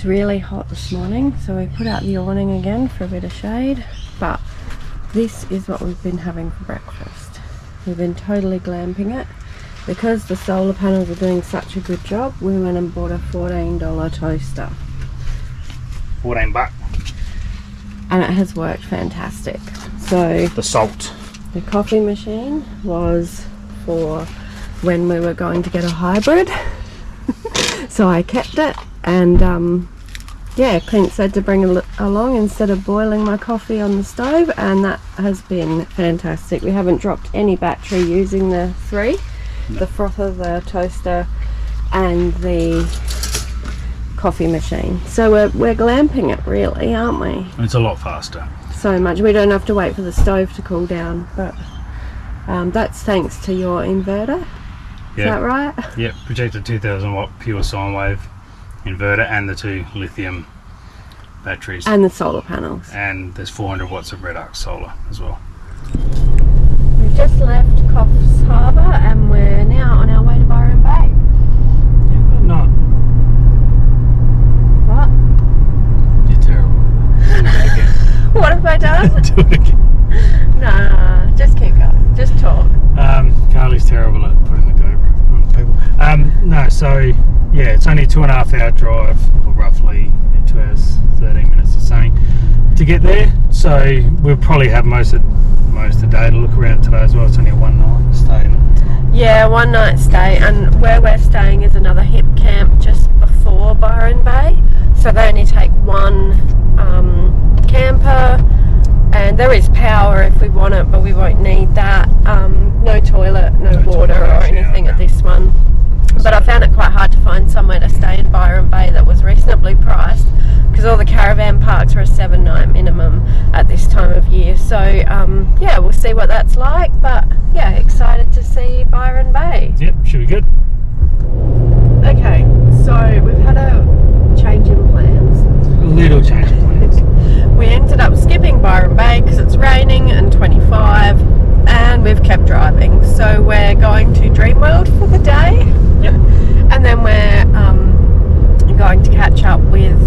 was really hot this morning, so we put out the awning again for a bit of shade, but this is what we've been having for breakfast. We've been totally glamping it. Because the solar panels are doing such a good job, we went and bought a $14 toaster. 14 bucks. And it has worked fantastic. So the salt. The coffee machine was for when we were going to get a hybrid. So I kept it, and yeah, Clint said to bring it along instead of boiling my coffee on the stove, and that has been fantastic. We haven't dropped any battery using the three. The frother, the toaster, and the coffee machine. So we're glamping it really, aren't we? It's a lot faster. So much. We don't have to wait for the stove to cool down, but that's thanks to your inverter. Is that right? Yep, projected 2000 watt pure sine wave inverter and the 2 lithium batteries. And the solar panels. And there's 400 watts of red arc solar as well. We've just left Coffs Harbour and we're now on our way to Byron Bay. Yeah, but not. What? You're terrible. Do it again. What have I done? Do it again. Nah, just keep going. Just talk. Carly's terrible at putting the GoPro on people. No, so yeah, it's only a 2.5 hour drive, or roughly 2 hours 13 minutes or something to get there. So we'll probably have most of the day to look around today as well. It's only a one night stay. Yeah, one night stay, and where we're staying is another hip camp just before Byron Bay. So they only take one camper, and there is power if we want it, but we won't need that. No toilet, no water or anything at this one. But I found it quite hard to find somewhere to stay in Byron Bay that was reasonably priced, because all the caravan parks are a 7-night minimum at this time of year. So yeah, we'll see what that's like, but yeah, excited to see Byron Bay. Yep, should be good. Okay, so we've had a change in plans. A little change of plans. We ended up skipping Byron Bay because it's raining and 25, and we've kept driving. So we're going to Dreamworld for the day. Yep. And then we're going to catch up with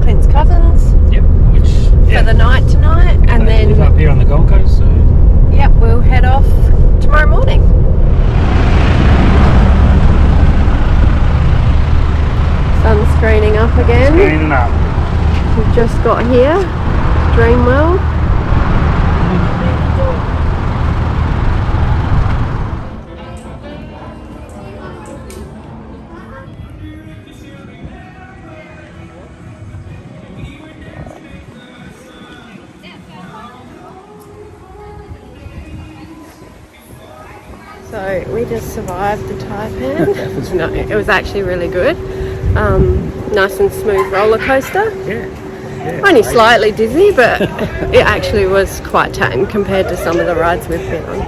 Clint's cousins. Yep. For the night tonight, and then live up here on the Gold Coast. So yep, we'll head off tomorrow morning. Sun's screening up again. screening up. We've just got here, Dreamworld. So we just survived the Taipan. No, it was actually really good. Nice and smooth roller coaster. Yeah. Only slightly dizzy, but it actually was quite tame compared to some of the rides we've been on.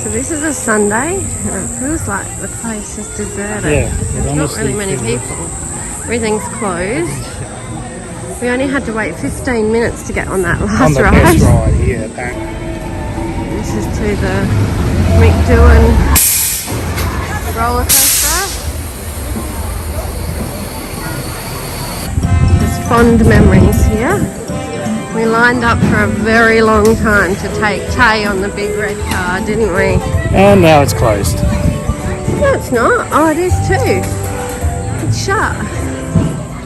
So this is a Sunday, and it feels like the place is deserted. Yeah, There's not really many people. Everything's closed. We only had to wait 15 minutes to get on that last on the ride. best ride here, apparently. This is to the McDowan roller coaster. There's fond memories here. We lined up for a very long time to take Tay on the big red car, didn't we? And now it's closed. No, it's not. Oh, it is too. It's shut.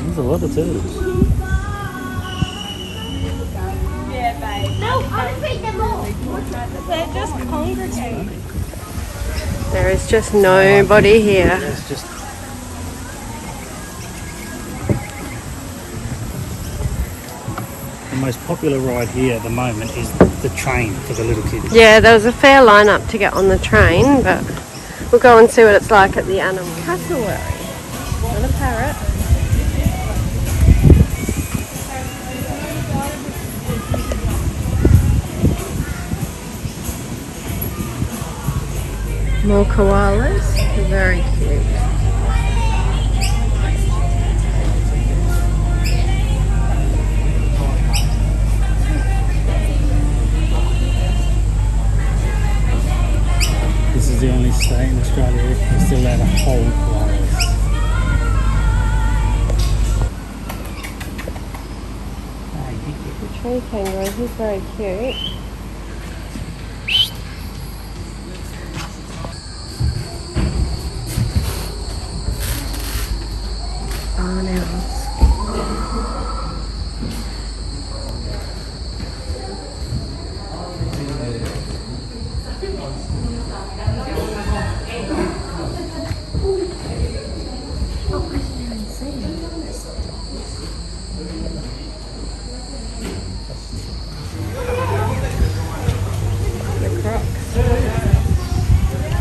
There's a lot of turtles. No, I want to feed them all. They're just congregating. There is just nobody here. It's just the most popular ride here at the moment is the train for the little kids. Yeah, there was a fair lineup to get on the train, but we'll go and see what it's like at the animal cassowary. Not a parrot. More koalas. They're very cute. This is the only say in Australia, we're still allowed to hold koalas. The tree kangaroo, he's very cute. Barn owls.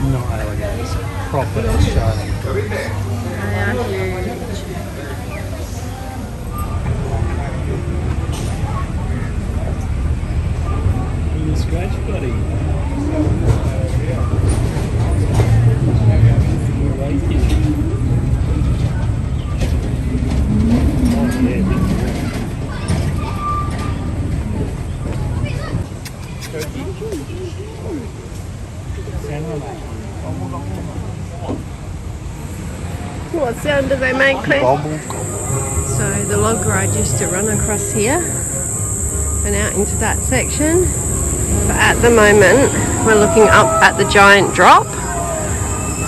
Not alligators, proper Australian. They are huge. You scratch, buddy. What sound do they make, Clint? So the log ride used to run across here and out into that section. But at the moment we're looking up at the giant drop,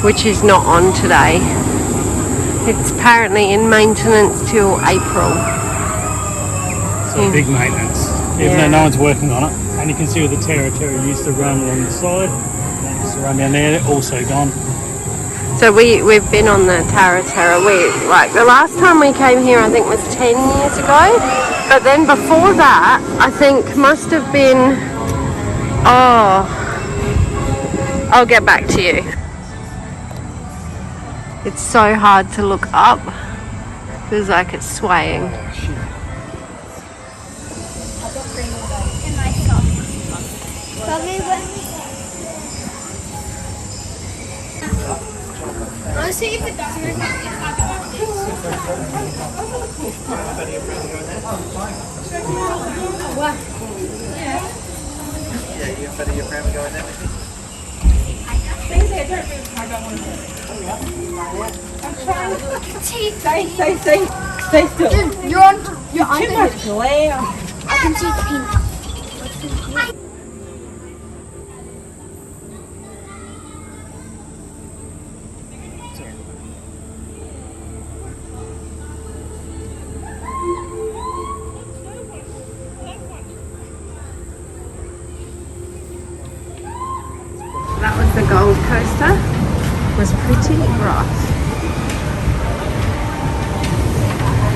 which is not on today. It's apparently in maintenance till April. So big maintenance, even though no one's working on it. And you can see where the Terra used to run along the side. That used to run down there, also gone. So we've been on the Terra. Like the last time we came here I think was 10 years ago. But then before that I think must have been, I'll get back to you. It's so hard to look up. Feels like it's swaying. Let's see if it doesn't. What? Yeah, you have your friend go in there with me? I'm trying to look at teeth. Stay still. Dude, you're on. You're too much glare. I can see the pink. That was the Gold Coaster. It was pretty rough.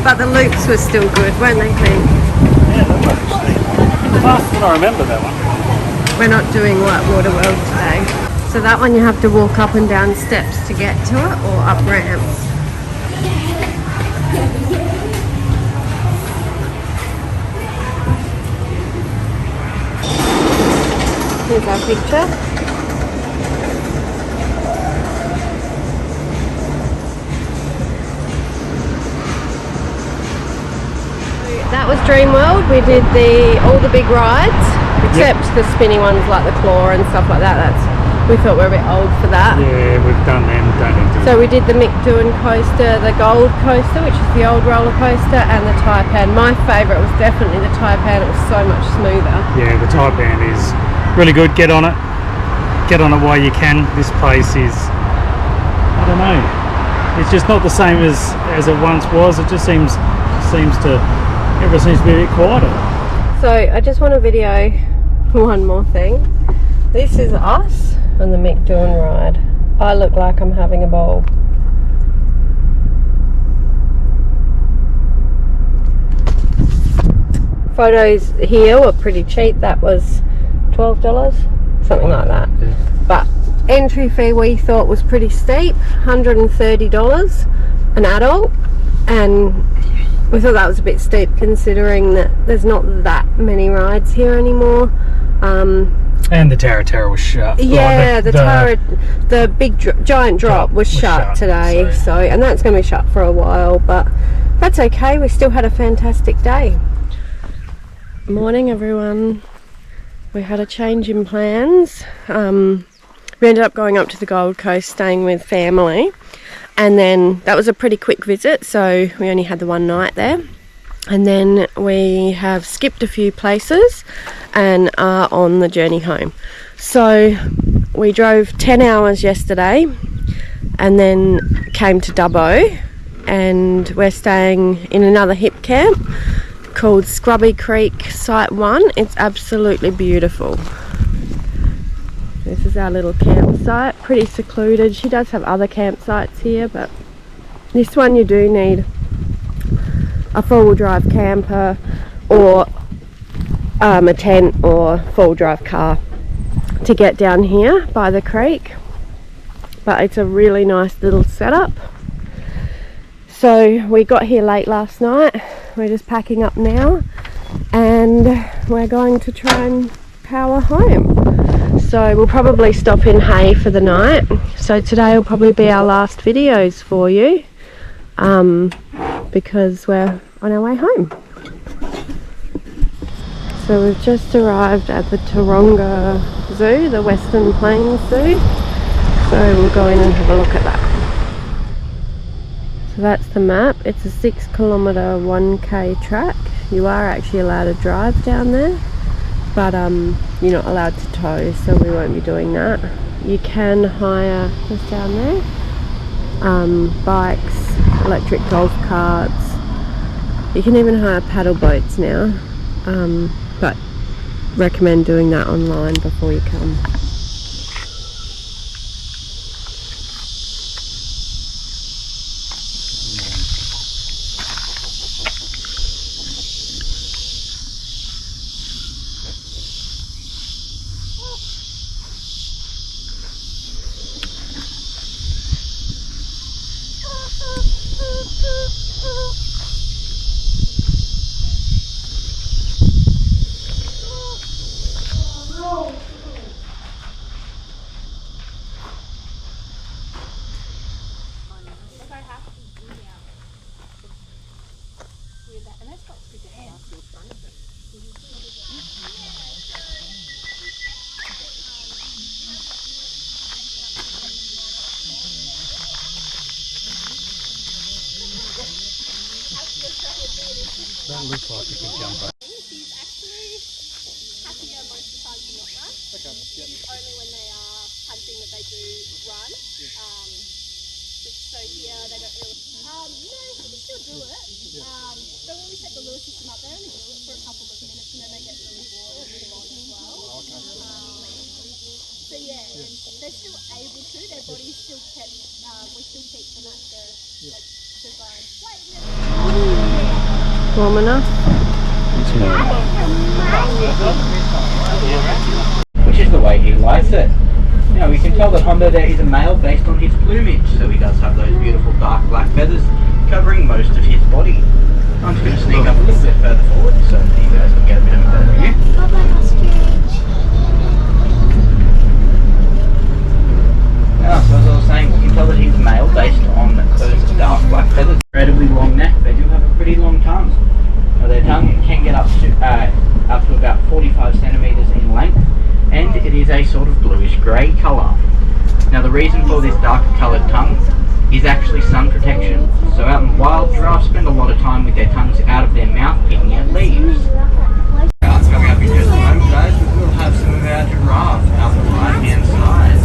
But the loops were still good, weren't they, Clint? Yeah, they were actually. Last one I remember that one. We're not doing Waterworld today. So that one you have to walk up and down steps to get to it, or up ramps. Here's our picture. That was Dreamworld. We did all the big rides, except the spinny ones like the claw and stuff like that. We thought we were a bit old for that. Yeah, we've done them, don't need to. So we did the McDoon coaster, the Gold coaster, which is the old roller coaster, and the Taipan. My favourite was definitely the Taipan. It was so much smoother. Yeah, the Taipan is really good. Get on it. Get on it while you can. This place is, I don't know, it's just not the same as it once was. It just seems to, everything seems to be a bit quieter. So I just want to video one more thing. This is us on the McDoon ride. I look like I'm having a ball. Photos here were pretty cheap. That was $12, something like that. Yeah. But entry fee we thought was pretty steep, $130 an adult, and we thought that was a bit steep considering that there's not that many rides here anymore. And the Taronga was shut. Yeah, the big giant drop was shut today. So, and that's going to be shut for a while, but that's okay. We still had a fantastic day. Morning, everyone. We had a change in plans. we ended up going up to the Gold Coast, staying with family, and then that was a pretty quick visit, so we only had the one night there. And then we have skipped a few places and are on the journey home. So we drove 10 hours yesterday and then came to Dubbo, and we're staying in another hip camp called Scrubby Creek Site 1. It's absolutely beautiful. This is our little campsite, pretty secluded. She does have other campsites here, but this one you do need a four-wheel drive camper or a tent or four-wheel drive car to get down here by the creek. But it's a really nice little setup. So we got here late last night. We're just packing up now and we're going to try and power home. So we'll probably stop in Hay for the night. So today will probably be our last videos for you, because we're on our way home. So we've just arrived at the Taronga Zoo, the Western Plains Zoo. So we'll go in and have a look at that. So that's the map. It's a 6 kilometre 1k track. You are actually allowed to drive down there, but you're not allowed to tow, so we won't be doing that. You can hire, just down there, bikes, electric golf carts. You can even hire paddle boats now, but recommend doing that online before you come. That looks like a good jumper. He's actually happier most of the time to not run. Okay. Yep. It's only when they are hunting that they do run. So here they don't really. No, he can still do it. Yeah. But when we set the lure system up, they only do it for a couple of minutes and then they get really bored and move on as well. Oh, okay. So yeah, they're still able to. Their body's still kept. We still keep them at the design. Warm enough? Which is the way he likes it. Now we can tell that Harbour there is a male based on his plumage, so he does have those beautiful dark black feathers covering most of his body. I'm just going to sneak up a little bit further forward so that you guys can get a bit of a better view. Now, so as I was saying, we can tell that he's a male based on those dark black feathers. Incredibly long neck, they do have a pretty long tongue. Now their tongue can get up to about 45 centimetres in length, and it is a sort of bluish grey colour. Now the reason for this darker coloured tongue is actually sun protection. So out in the wild, giraffes spend a lot of time with their tongues out of their mouth picking at leaves. Coming up in just a moment, guys, we will have some of our giraffe out the right hand side.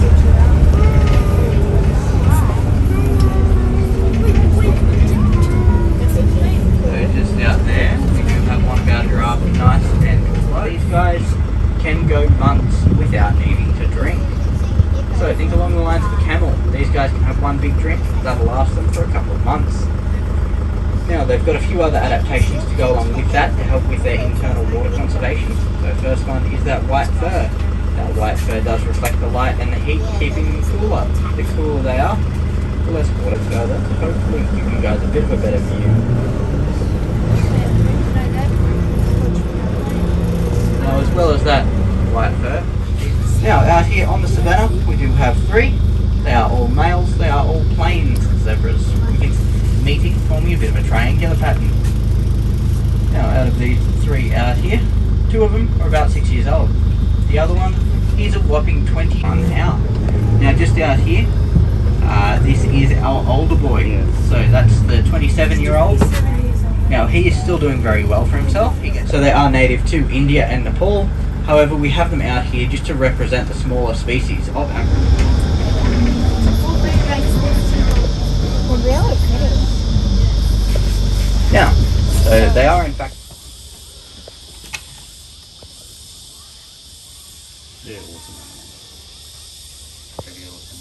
So just out there, we do have one of our giraffe nice and close. These guys can go months without needing to drink. So think along the lines of a camel. These guys can have one big drink that'll last them for a couple of months. Now they've got a few other adaptations to go along with that to help with their internal water conservation. So first one is that white fur. Now white fur does reflect the light and the heat, keeping them cooler. The cooler they are, the less water further. Hopefully give you guys a bit of a better view. Now as well as that white fur. Now out here on the savannah we do have three. They are all males, they are all plains zebras. Meeting forming a bit of a triangular pattern. Now out of these three out here, two of them are about 6 years old. The other one is a whopping 21 out. Now just out here, this is our older boy. So that's the 27-year-old. Now he is still doing very well for himself. So they are native to India and Nepal. However, we have them out here just to represent the smaller species of Africa. Really pretty. Now, they are in fact. Yeah, awesome. Really awesome.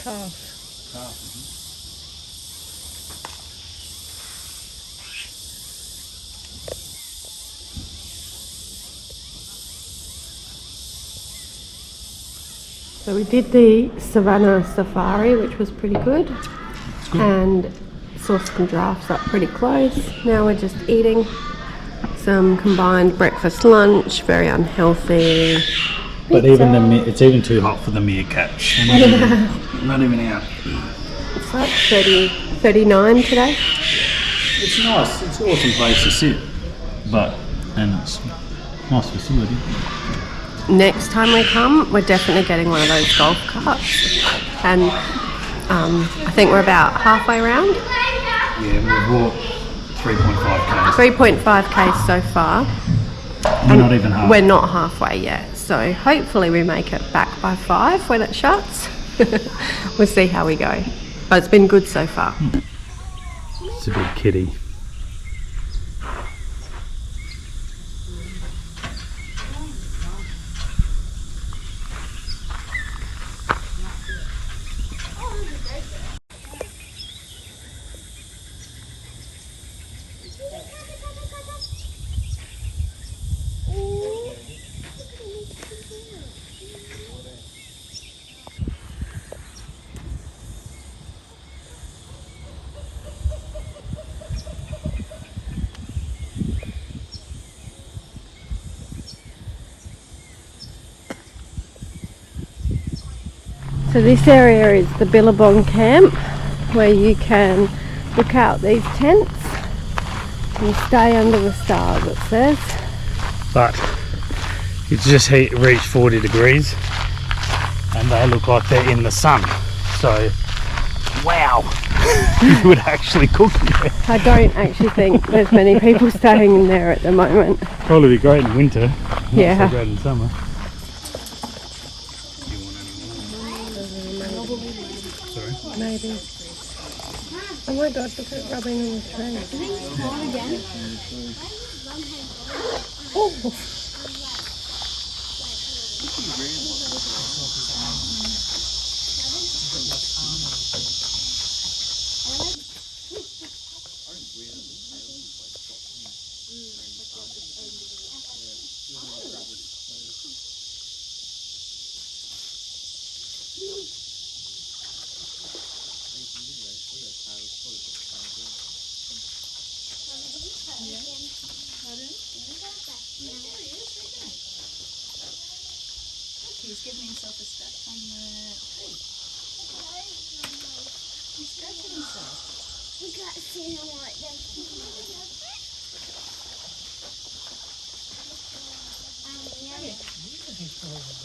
Calf. So we did the savannah safari, which was pretty good, and saw some giraffes up pretty close. Now we're just eating some combined breakfast lunch, very unhealthy. But even it's even too hot for the meerkats. Not even out. It's like 39 today. It's nice. It's an awesome place to sit, and it's a nice facility. Next time we come, we're definitely getting one of those golf carts, and I think we're about halfway around. Yeah, we've walked 3.5 k's. 3.5 k's so far. We're not even half. We're not halfway yet, so hopefully we make it back by 5 when it shuts. We'll see how we go, but it's been good so far. It's a big kitty. So this area is the Billabong camp, where you can book out these tents and stay under the stars, it says. But it's just reached 40 degrees and they look like they're in the sun. So, wow, you would actually cook in there. I don't actually think there's many people staying in there at the moment. Probably be great in winter, not Yeah. so great in summer. Maybe. Oh my god, look at it rubbing on the tree. Oh. He's giving himself a scratch on the tree. He's scratching himself. You can't see him like this.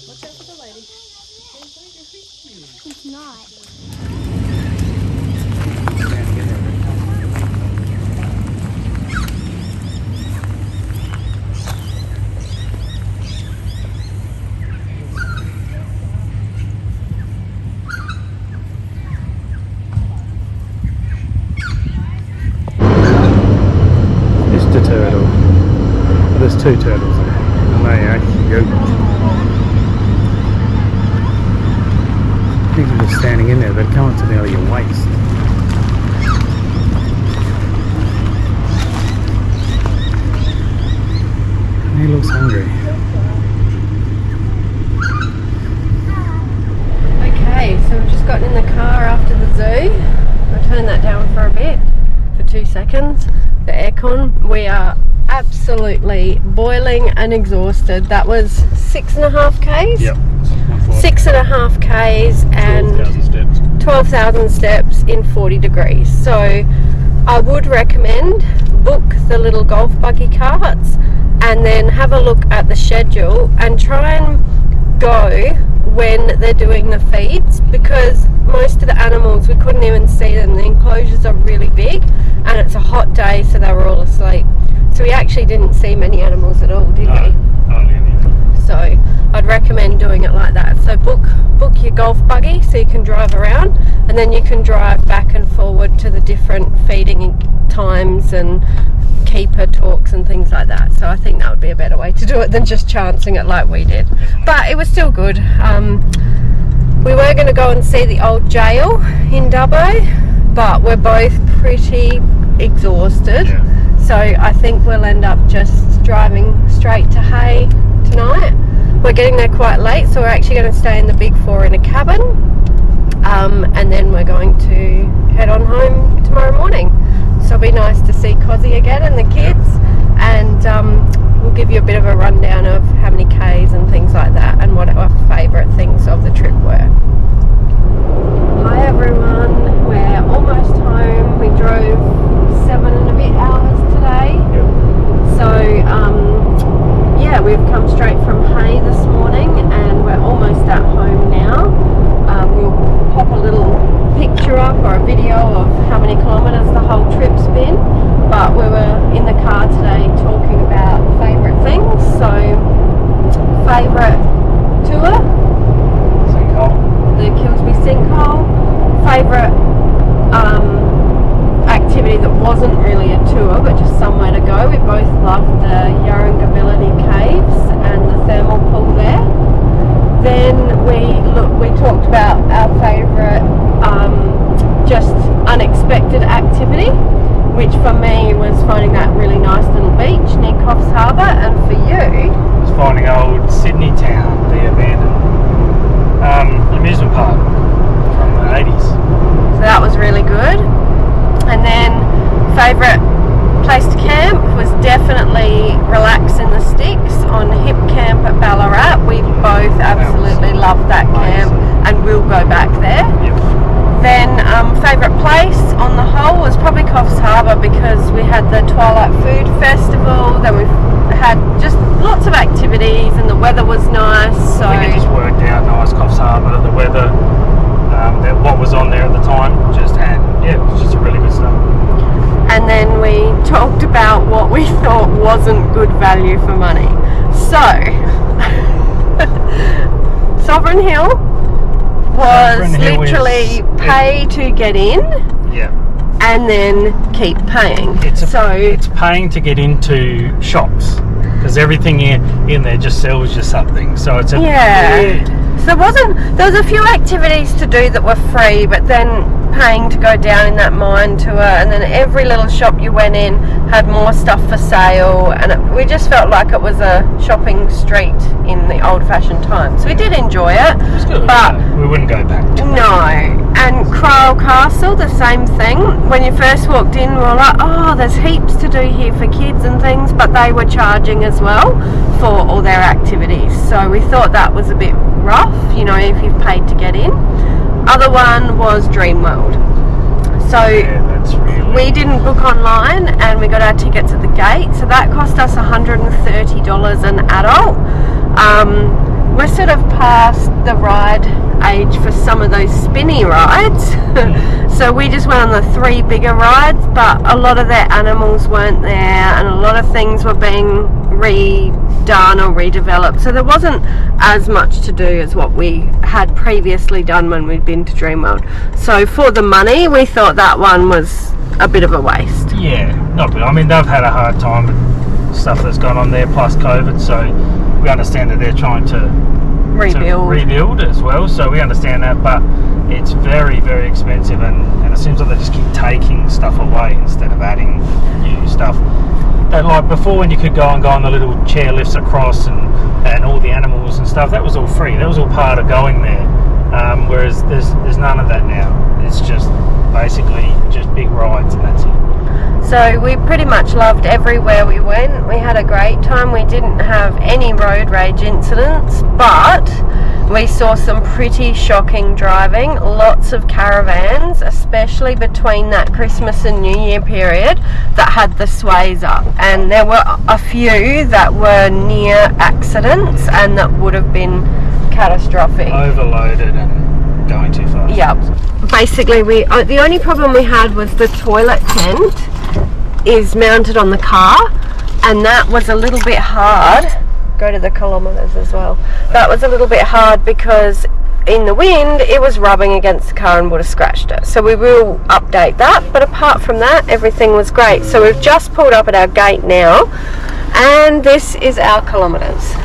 Watch out for the lady. It's not. Turtle. Oh, there's 2 turtles there, and they are huge. I think if you're standing in there, they'd come up to nearly your waist. And he looks hungry. Okay, so we've just gotten in the car after the zoo. I'll turn that down for a bit, for 2 seconds. The aircon, we are absolutely boiling and exhausted. That was 6.5 k's? Yep. 6.5 k's and 12,000 steps. 12,000 steps in 40 degrees. So I would recommend book the little golf buggy carts and then have a look at the schedule and try and go when they're doing the feeds, because most of the animals we couldn't even see them. The enclosures are really big and it's a hot day, so they were all asleep. So we actually didn't see many animals at all, did we? So I'd recommend doing it like that. So book your golf buggy so you can drive around, and then you can drive back and forward to the different feeding times and keeper talks and things like that. So I think that would be a better way to do it than just chancing it like we did. But it was still good. We were going to go and see the old jail in Dubbo, but we're both pretty exhausted. Yeah. So I think we'll end up just driving straight to Hay tonight. We're getting there quite late, so we're actually going to stay in the Big Four in a cabin, and then we're going to head on home tomorrow morning. So it'll be nice to see Cozzy again and the kids, and we'll give you a bit of a rundown of how many Ks and things like that, and what our favourite things of the trip were. Hi everyone, we're almost home. We drove 7 and a bit hours today. So yeah, we've come straight from Hay this morning and we're almost at home now. We'll pop a little picture up or a video of how many kilometres the whole trip's been, but we were in the car today talking about favourite things. So favourite tour, the Kilsby sinkhole. Favourite activity that wasn't really a tour but just somewhere to go. We both loved the Yarrangability Caves and the thermal pool there. Then we talked about our favourite just unexpected activity, which for me was finding that really nice little beach near Coffs Harbour, and for you? It was finding old Sydney town, the abandoned amusement park from the 80s. So that was really good. And then favourite place to camp was definitely Relax in the Sticks on Hip Camp at Ballarat. We both absolutely loved that camp and we'll go back there. Yep. Then favourite place on the whole was probably Coffs Harbour, because we had the Twilight Food Festival, then we had just lots of activities and the weather was nice. So I think it just worked out nice, Coffs Harbour, the weather, what was on there at the time, it was just a really good stuff. And then we talked about what we thought wasn't good value for money. So Sovereign Hill was literally pay to get in, and then keep paying. It's paying to get into shops, because everything in there just sells you something. So it's So there was a few activities to do that were free, but then paying to go down in that mine tour, and then every little shop you went in had more stuff for sale, and we just felt like it was a shopping street in the old-fashioned times. So we did enjoy it. It was good, but we wouldn't go back. No. And Cryle Castle, the same thing. When you first walked in, we were like, oh, there's heaps to do here for kids and things, but they were charging as well for all their activities. So we thought that was a bit rough, you know, if you've paid to get in. Other one was Dreamworld. So we didn't book online and we got our tickets at the gate, so that cost us $130 an adult. We're sort of past the ride age for some of those spinny rides. So we just went on the 3 bigger rides, but a lot of their animals weren't there and a lot of things were being redone or redeveloped, so there wasn't as much to do as what we had previously done when we'd been to Dreamworld. So for the money, we thought that one was a bit of a waste. Yeah, not good. I mean, they've had a hard time with stuff that's gone on there, plus COVID, so we understand that they're trying to rebuild as well, so we understand that, but it's very, very expensive, and it seems like they just keep taking stuff away instead of adding new stuff. And like before, when you could go on the little chair lifts across and all the animals and stuff, that was all free, that was all part of going there, whereas there's none of that now. It's just basically just big rides and that's it. So we pretty much loved everywhere we went. We had a great time. We didn't have any road rage incidents, but we saw some pretty shocking driving. Lots of caravans, especially between that Christmas and New Year period, that had the sways up. And there were a few that were near accidents and that would have been catastrophic. Overloaded and going too fast. Yeah. Basically, the only problem we had was the toilet tent is mounted on the car, and that was a little bit hard. Go to the kilometres as well. That was a little bit hard because in the wind it was rubbing against the car and would have scratched it. So we will update that, but apart from that, everything was great. So we've just pulled up at our gate now, and this is our kilometres.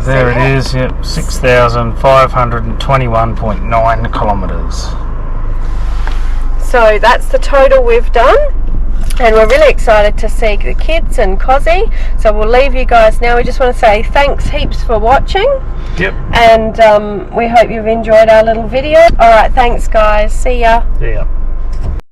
There it is, yep, 6,521.9 kilometres. So that's the total we've done, and we're really excited to see the kids and Cozzy. So we'll leave you guys now. We just want to say thanks heaps for watching. Yep. And we hope you've enjoyed our little video. Alright, thanks guys. See ya. Yeah.